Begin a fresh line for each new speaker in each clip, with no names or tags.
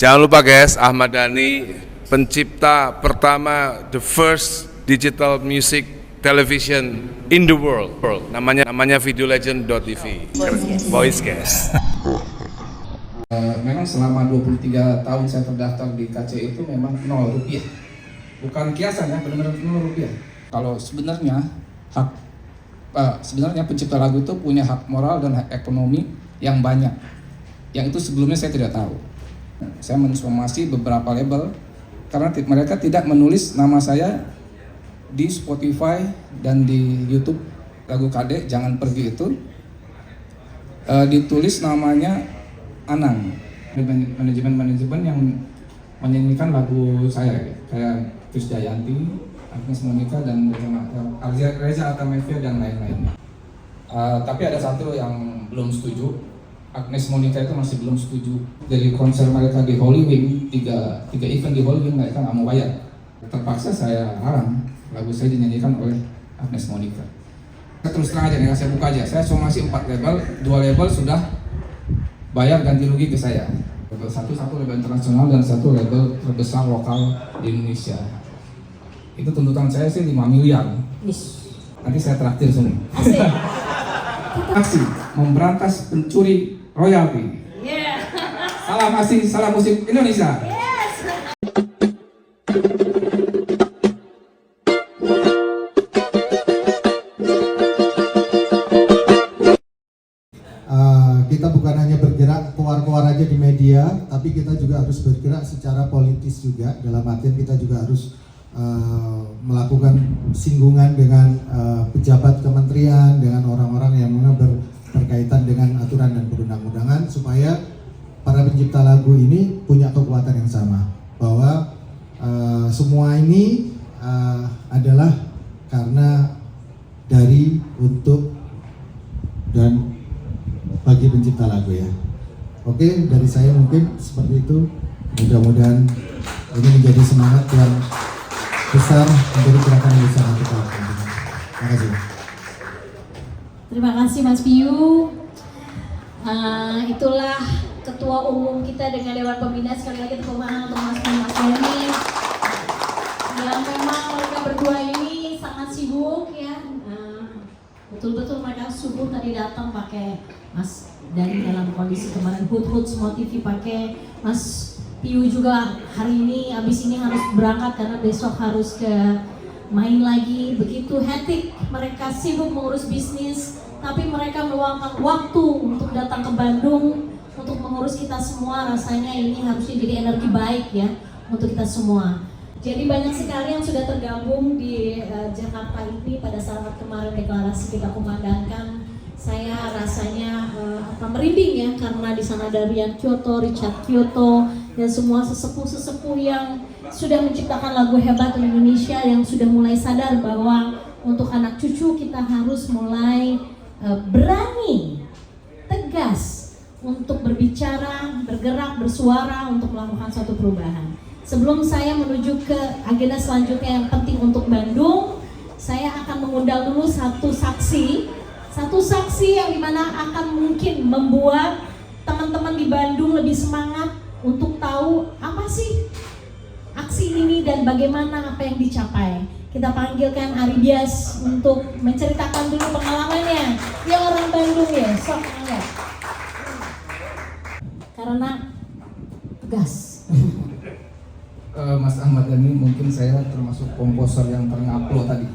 Jangan lupa guys, Ahmad Dhani, pencipta pertama the first digital music television in the world. Namanya videolegend.tv. Voice guys.
Memang selama 23 tahun saya terdaftar di KCI itu memang 0 rupiah. Bukan kiasan ya, benar-benar 0 rupiah. Kalau sebenarnya sebenarnya pencipta lagu itu punya hak moral dan hak ekonomi yang banyak. Yang itu sebelumnya saya tidak tahu. Saya mensomasi beberapa label karena mereka tidak menulis nama saya di Spotify dan di YouTube lagu Kade Jangan Pergi itu ditulis namanya Anang, manajemen yang menyanyikan lagu saya kayak Krisdayanti, Agnes Monica dan Reza Artamevia dan lain-lainnya. Tapi ada satu yang belum setuju. Agnes Monica itu masih belum setuju. Dari konser mereka di Holy Wing, tiga event di Holy Wing mereka nggak mau bayar. Terpaksa saya larang lagu saya dinyanyikan oleh Agnes Monica. Saya terus terang aja nih, saya buka aja. Saya somasi 4 label, 2 label sudah bayar ganti rugi ke saya. Label satu label internasional dan 1 label terbesar lokal di Indonesia. Itu tuntutan saya sih 5 miliar. Nanti saya traktir semua. Aksi memberantas pencuri royalti. Salam asing, salam musik Indonesia.
Kita bukan hanya bergerak keluar-keluar aja di media, tapi kita juga harus bergerak secara politis juga. Dalam artian kita juga harus melakukan singgungan dengan pejabat kementerian, dengan orang-orang yang berkaitan dengan aturan dan perundang-undangan, supaya para pencipta lagu ini punya kekuatan yang sama, bahwa semua ini adalah karena dari, untuk, dan bagi pencipta lagu ya. Oke, dari saya mungkin seperti itu. Mudah-mudahan ini menjadi semangat yang besar, menjadi gerakan yang besar untuk kita. Terima kasih.
Terima kasih Mas Piyu. Itulah Ketua Umum kita dengan Dewan Pembina. Sekali lagi tepuk tangan untuk Mas Piyu, Mas Dhani. Yang memang mereka berdua ini sangat sibuk ya. Betul-betul mereka subuh tadi datang pakai Mas Dhani dalam kondisi kemarin hut semua TV pakai. Mas Piyu juga hari ini, abis ini harus berangkat karena besok harus ke main lagi. Begitu hektik, mereka sibuk mengurus bisnis, tapi mereka meluangkan waktu untuk datang ke Bandung untuk mengurus kita semua. Rasanya ini harusnya jadi energi baik ya untuk kita semua. Jadi banyak sekali yang sudah tergabung di Jakarta ini pada saat kemarin deklarasi kita kumandangkan. Saya rasanya merinding ya, karena di sana ada Rian Kyoto, Richard Kyoto, dan semua sesepuh-sesepuh yang sudah menciptakan lagu hebat di Indonesia, yang sudah mulai sadar bahwa untuk anak cucu kita harus mulai berani, tegas untuk berbicara, bergerak, bersuara untuk melakukan suatu perubahan. Sebelum saya menuju ke agenda selanjutnya yang penting untuk Bandung, saya akan mengundang dulu satu saksi yang dimana akan mungkin membuat teman-teman di Bandung lebih semangat untuk tahu apa sih aksi ini dan bagaimana apa yang dicapai. Kita panggilkan Ari Bias untuk menceritakan dulu pengalamannya. Dia orang Bandung ya, sok enggak? Karena tegas.
Mas Ahmad Dhani, mungkin saya termasuk komposer yang terngaplo tadi.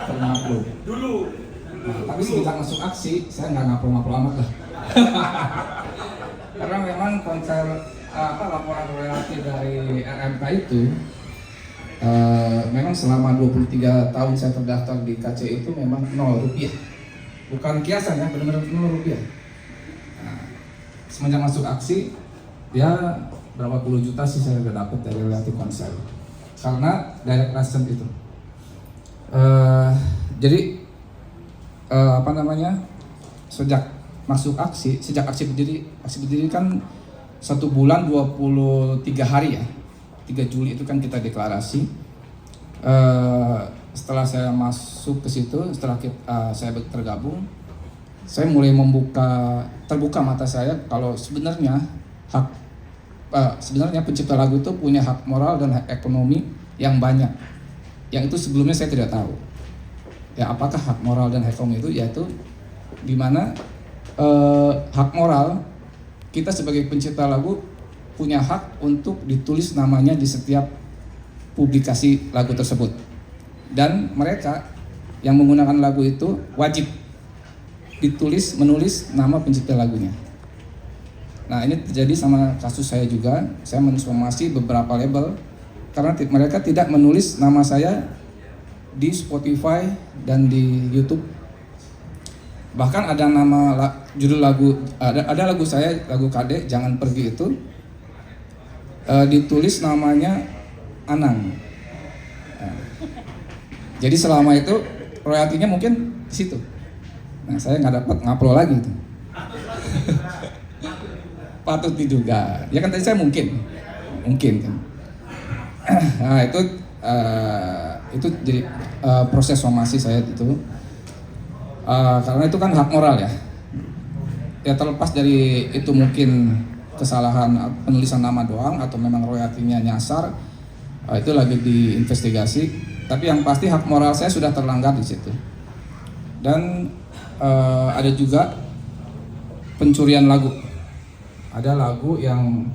Terngaplo dulu. Tapi semenjak masuk aksi, saya nggak ngaplo-ngaplo amat lah. Karena memang konser laporan royalti dari RMK itu memang selama 23 tahun saya terdaftar di KCI itu memang 0 rupiah. Bukan kiasan ya, benar-benar 0 rupiah. Semenjak masuk aksi, ya berapa puluh juta sih saya udah dapat dari royalti konser. Karena direct license itu. Jadi sejak masuk aksi, sejak aksi berdiri kan 1 bulan 23 hari ya, 3 Juli itu kan kita deklarasi. Setelah saya masuk ke situ, setelah saya tergabung, saya mulai terbuka mata saya kalau sebenarnya hak sebenarnya pencipta lagu itu punya hak moral dan hak ekonomi yang banyak. Yang itu sebelumnya saya tidak tahu. Ya, apakah hak moral dan hak ekonomi itu? Yaitu di mana hak moral, kita sebagai pencipta lagu punya hak untuk ditulis namanya di setiap publikasi lagu tersebut. Dan mereka yang menggunakan lagu itu wajib menulis nama pencipta lagunya. Nah, ini terjadi sama kasus saya juga. Saya mensomasi beberapa label karena mereka tidak menulis nama saya di Spotify dan di YouTube. Bahkan ada judul lagu, ada lagu saya, lagu Kade Jangan Pergi itu ditulis namanya Anang. Nah, jadi selama itu royaltinya mungkin di situ. Nah, saya nggak dapat ngupload lagi itu. Patut diduga. Ya kan tadi saya mungkin kan. Nah, itu jadi proses somasi saya itu. Karena itu kan hak moral ya. Ya terlepas dari itu mungkin kesalahan penulisan nama doang atau memang royaltinya nyasar, itu lagi diinvestigasi. Tapi yang pasti hak moral saya sudah terlanggar di situ. Dan ada juga pencurian lagu. Ada lagu yang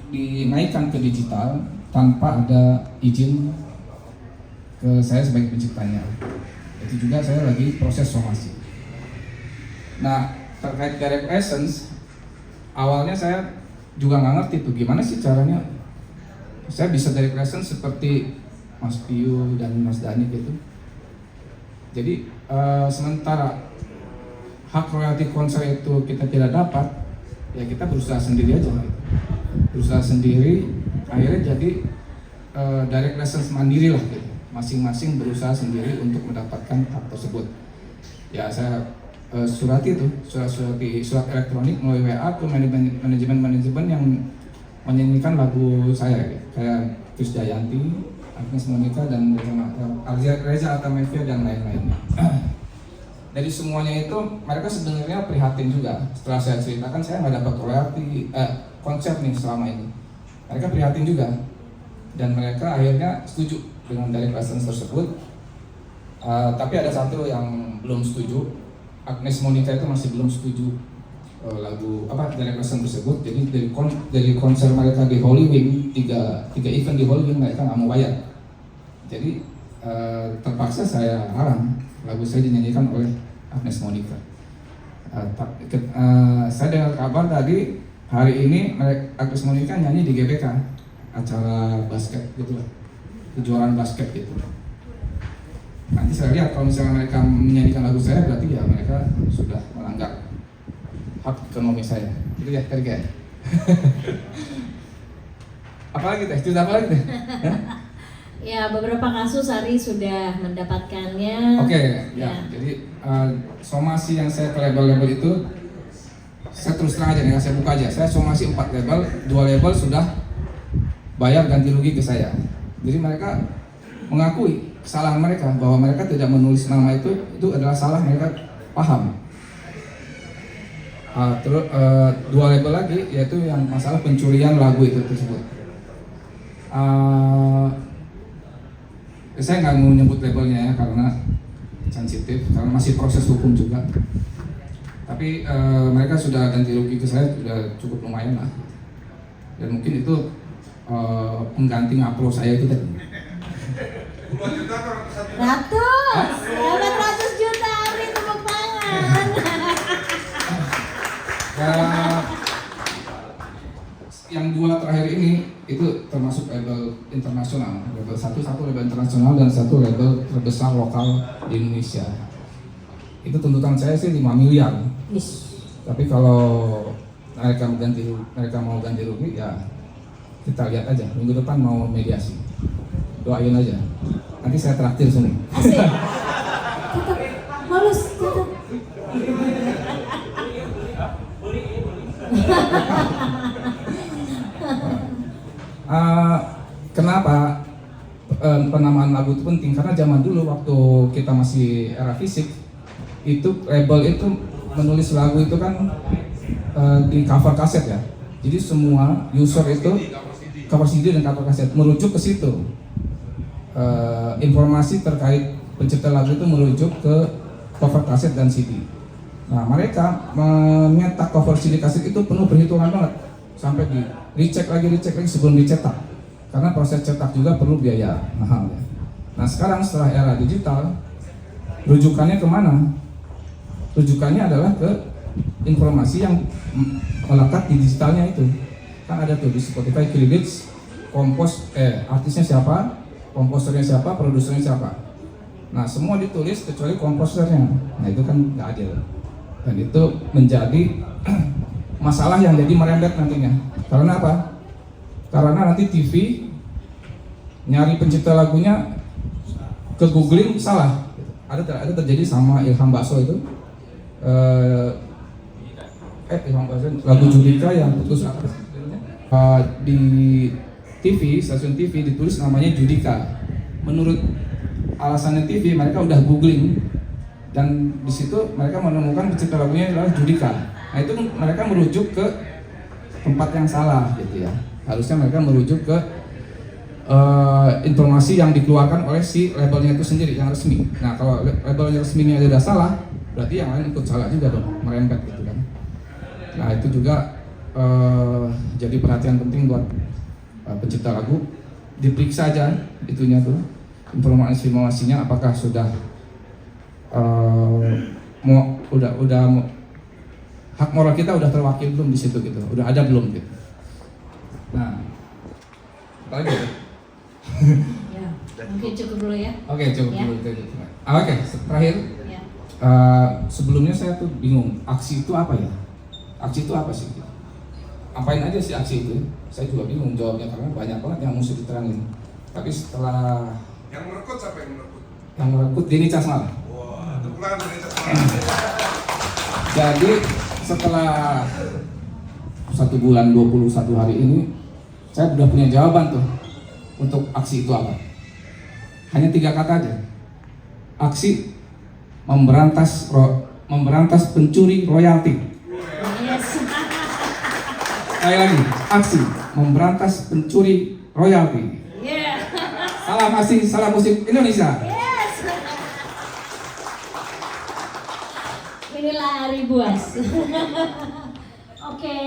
dinaikkan ke digital tanpa ada izin ke saya sebagai penciptanya. Itu juga saya lagi proses somasi. Nah, terkait direct license, awalnya saya juga nggak ngerti tuh gimana sih caranya. Saya bisa direct license seperti Mas Piu dan Mas Dani gitu. Jadi sementara hak royalti konser itu kita tidak dapat, ya kita berusaha sendiri aja. Berusaha sendiri, akhirnya jadi direct license mandiri lah gitu. Masing-masing berusaha sendiri untuk mendapatkan hak tersebut. Ya saya surat elektronik melalui WA ke manajemen yang menyanyikan lagu saya gitu. Kayak Krisdayanti, Agnes Monica dan Reza Artamevia dan lain-lainnya. Dari semuanya itu mereka sebenarnya prihatin juga. Setelah saya ceritakan saya nggak dapat royalti konsep nih selama ini. Mereka prihatin juga dan mereka akhirnya setuju dengan direct license tersebut. Tapi ada satu yang belum setuju. Agnes Monica itu masih belum setuju lagu direct license tersebut. Jadi dari konser mereka di Holy Wing, tiga event di Holy Wing mereka nggak mau bayar. Jadi terpaksa saya larang lagu saya dinyanyikan oleh Agnes Monica. Saya dengar kabar tadi hari ini Agnes Monica nyanyi di GBK, acara basket gitu lah, kejuaraan basket gitu. Nanti saya lihat kalau misalnya mereka menyanyikan lagu saya, berarti ya mereka sudah melanggar hak ekonomi saya. Itu ya tadi kayak. Apalagi teh? Cerita apa lagi teh?
Ya, beberapa kasus Ari sudah mendapatkannya.
Oke, ya. Jadi somasi yang saya ke label-label itu, saya terus terang aja nih, saya buka aja. Saya somasi 4 label, 2 label sudah bayar ganti rugi ke saya. Jadi mereka mengakui kesalahan mereka bahwa mereka tidak menulis nama itu adalah salah, mereka paham. Terus 2 label lagi yaitu yang masalah pencurian lagu itu tersebut. Saya nggak mau nyebut labelnya ya karena sensitif, karena masih proses hukum juga. Tapi mereka sudah ganti rugi ke saya sudah cukup lumayan lah. Dan mungkin itu pengganti ngupload saya itu tadi.
100 juta Ari, tepuk tangan.
Yang 2 terakhir ini itu termasuk label internasional, label satu label internasional dan 1 label terbesar lokal di Indonesia. Itu tuntutan saya sih 5 miliar. Tapi kalau mereka mau ganti rugi ya kita lihat aja, minggu depan mau mediasi. Doain aja. Nanti saya traktir semua.
Asik. Halus, tetap.
Kenapa penamaan lagu itu penting? Karena zaman dulu waktu kita masih era fisik, itu label itu menulis lagu itu kan di cover kaset ya. Jadi semua user itu cover CD dan cover kaset merujuk ke situ. Informasi terkait pencipta lagu itu merujuk ke cover kaset dan CD. Nah, mereka menyetak cover CD kaset itu penuh perhitungan banget, sampai di recheck lagi sebelum dicetak. Karena proses cetak juga perlu biaya mahal ya. Nah, sekarang setelah era digital, rujukannya kemana? Rujukannya adalah ke informasi yang melekat di digitalnya itu. Kan ada tuh di Spotify credits, artisnya siapa, komposernya siapa, produsernya siapa. Nah, semua ditulis kecuali komposernya. Nah, itu kan nggak adil. Dan itu menjadi masalah yang jadi merembet nantinya. Karena apa? Karena nanti TV nyari pencipta lagunya ke googling salah. Ada terjadi sama Ilham Bakso itu. Ilham Bakso lagu Judika yang putus di TV, stasiun TV ditulis namanya Judika. Menurut alasannya TV, mereka udah googling dan di situ mereka menemukan pencipta lagunya adalah Judika. Nah, itu mereka merujuk ke tempat yang salah gitu ya. Harusnya mereka merujuk ke informasi yang dikeluarkan oleh si labelnya itu sendiri yang resmi. Nah, kalau labelnya resminya sudah salah, berarti yang lain ikut salah juga dong, merembet gitu kan. Nah, itu juga jadi perhatian penting buat pencipta lagu. Diperiksa aja itunya tuh, informasinya apakah sudah hak moral kita udah terwakil belum di situ gitu, udah ada belum gitu. Nah, apa lagi?
Ya, mungkin cukup dulu ya.
Oke, cukup
Ya.
dulu itu. Oke, terakhir.
Ya.
Sebelumnya saya tuh bingung, aksi itu apa ya? Aksi itu apa sih? Apain aja sih aksi itu? Saya juga bingung jawabnya karena banyak banget yang mesti diterangin. Tapi setelah
Yang merekrut siapa yang merekrut?
yang merekrut Denny Casmal.
Wah, tepukan dari
Jadi setelah 1 bulan 21 hari ini, saya sudah punya jawaban tuh untuk aksi itu apa. Hanya 3 kata aja. Aksi memberantas pencuri royalti.
Yes.
Sekali lagi, aksi memberantas pencuri royalti.
Yeah.
Salam asih, salam musik Indonesia.
Yes. Inilah Ari Buas. Oke,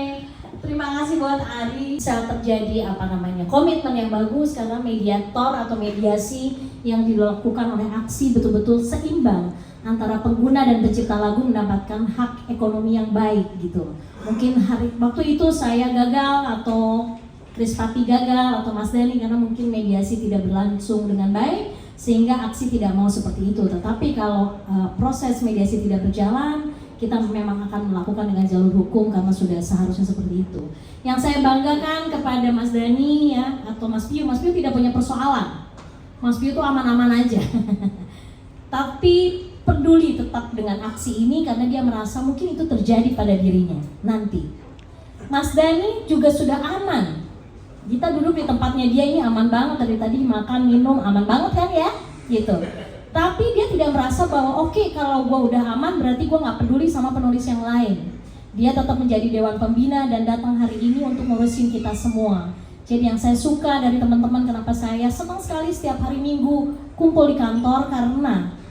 terima kasih buat Ari. Bisa terjadi komitmen yang bagus karena mediator atau mediasi yang dilakukan oleh aksi betul-betul seimbang antara pengguna dan pencipta lagu mendapatkan hak ekonomi yang baik gitu. Mungkin waktu itu saya gagal atau Chris Pati gagal atau Mas Dhani karena mungkin mediasi tidak berlangsung dengan baik sehingga aksi tidak mau seperti itu. Tetapi kalau proses mediasi tidak berjalan, kita memang akan melakukan dengan jalur hukum karena sudah seharusnya seperti itu. Yang saya banggakan kepada Mas Dhani ya atau Mas Piyu tidak punya persoalan. Mas Piyu itu aman-aman aja. Tapi peduli tetap dengan aksi ini karena dia merasa mungkin itu terjadi pada dirinya nanti. Mas Dhani juga sudah aman. Kita duduk di tempatnya dia ini aman banget dari tadi makan minum aman banget kan ya, gitu. Tapi dia tidak merasa bahwa oke, kalau gue udah aman berarti gue nggak peduli sama penulis yang lain. Dia tetap menjadi dewan pembina dan datang hari ini untuk ngurusin kita semua. Jadi yang saya suka dari teman-teman, kenapa saya senang sekali setiap hari Minggu kumpul di kantor karena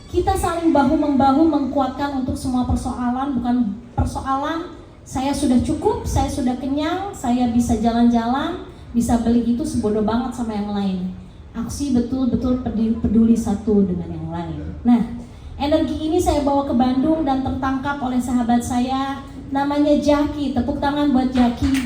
kita saling bahu-membahu mengkuatkan untuk semua persoalan, bukan persoalan saya sudah cukup, saya sudah kenyang, saya bisa jalan-jalan, bisa beli itu sebodoh banget sama yang lain. Aksi betul-betul peduli satu dengan yang lain. Nah, energi ini saya bawa ke Bandung dan tertangkap oleh sahabat saya, namanya Jaki. Tepuk tangan buat Jaki.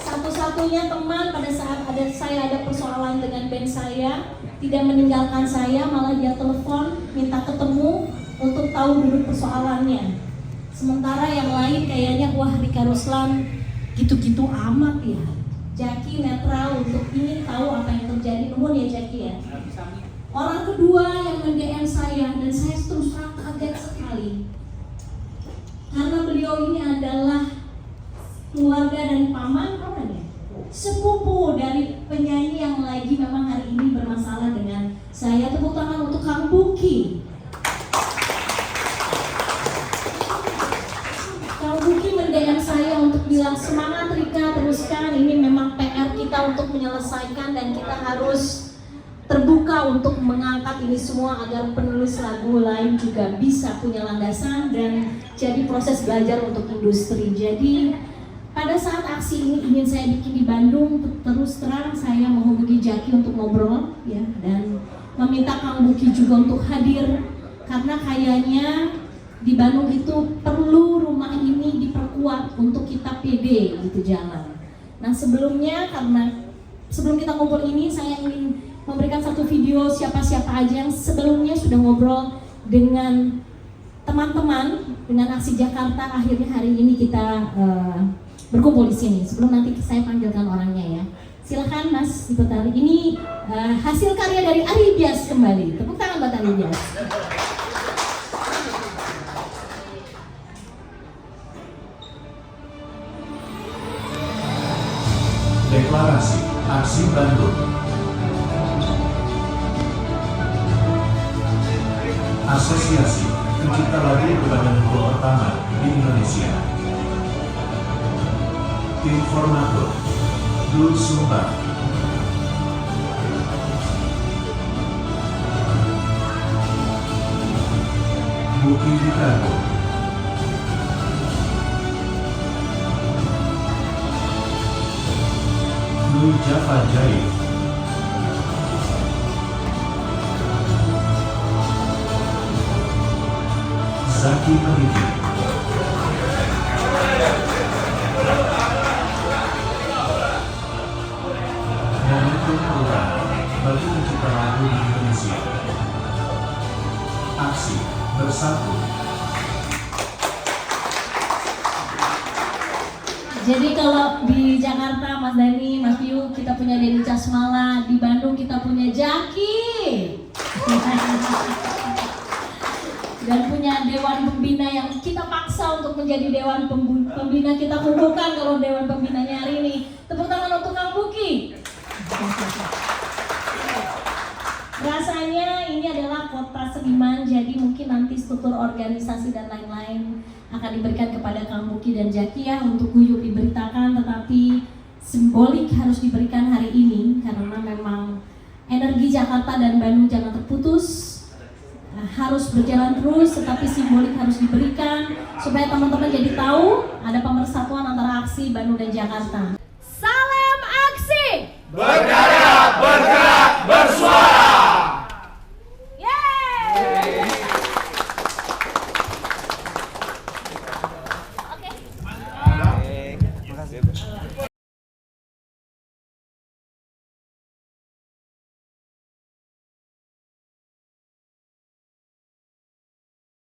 Satu-satunya teman pada saat saya ada persoalan dengan band saya, tidak meninggalkan saya, malah dia telepon minta ketemu untuk tahu duduk persoalannya. Sementara yang lain kayaknya wah Rika Ruslan gitu-gitu amat ya. Jaki netral untuk ingin tahu apa yang terjadi. Nuhun ya Jaki ya. Orang kedua yang nge-DM saya dan saya terus terang kaget sekali karena beliau ini adalah keluarga dan paman sepupu dari penyanyi yang lagi memang hari ini bermasalah dengan saya. Tepuk tangan untuk Kang Buki. bilang semangat Rika, teruskan, ini memang PR kita untuk menyelesaikan dan kita harus terbuka untuk mengangkat ini semua agar penulis lagu lain juga bisa punya landasan dan jadi proses belajar untuk industri. Jadi pada saat aksi ini ingin saya bikin di Bandung, terus terang saya menghubungi Jaki untuk ngobrol ya, dan meminta Kang Buki juga untuk hadir karena kayaknya di Bandung itu perlu rumah ini diperkuat untuk kita pede gitu jalan. Nah sebelumnya, karena sebelum kita ngobrol ini saya ingin memberikan satu video siapa-siapa aja yang sebelumnya sudah ngobrol dengan teman-teman dengan Aksi Jakarta. Akhirnya hari ini kita berkumpul di sini. Sebelum nanti saya panggilkan orangnya ya. Silakan Mas Diputari. Ini hasil karya dari Ari Bias kembali. Tepuk tangan buat Ari Bias.
Deklarasi Aksi Bandung. Asosiasi Pencipta Lagu Berbadan Hukum Pertama di Indonesia. Informator Dul Sumbang. Buki Ricardo. Nur Jafar Jaid. Zaki Peniti. Momentum Kelurahan bagi pencipta lagu di Indonesia. Aksi bersatu.
Jadi kalau di Jakarta Mas Dani, Mas Piu, kita punya Denny Casmala. Di Bandung kita punya Jaki. Dan punya Dewan Pembina yang kita paksa untuk menjadi Dewan Pembina. Kita kumpulkan kalau Dewan Pembinanya hari ini. Tepuk tangan untuk Kang Buki. Rasanya ini adalah kota seniman, jadi mungkin nanti struktur organisasi dan lain-lain akan diberikan kepada Kang Buki dan Jaki ya untuk guyup diberitakan, tetapi simbolik harus diberikan hari ini karena memang energi Jakarta dan Bandung jangan terputus, harus berjalan terus, tetapi simbolik harus diberikan supaya teman-teman jadi tahu ada pemersatuan antara Aksi Bandung dan Jakarta. Salam Aksi!
Berkarya, bergerak, bersuara.
Yeay! Oke.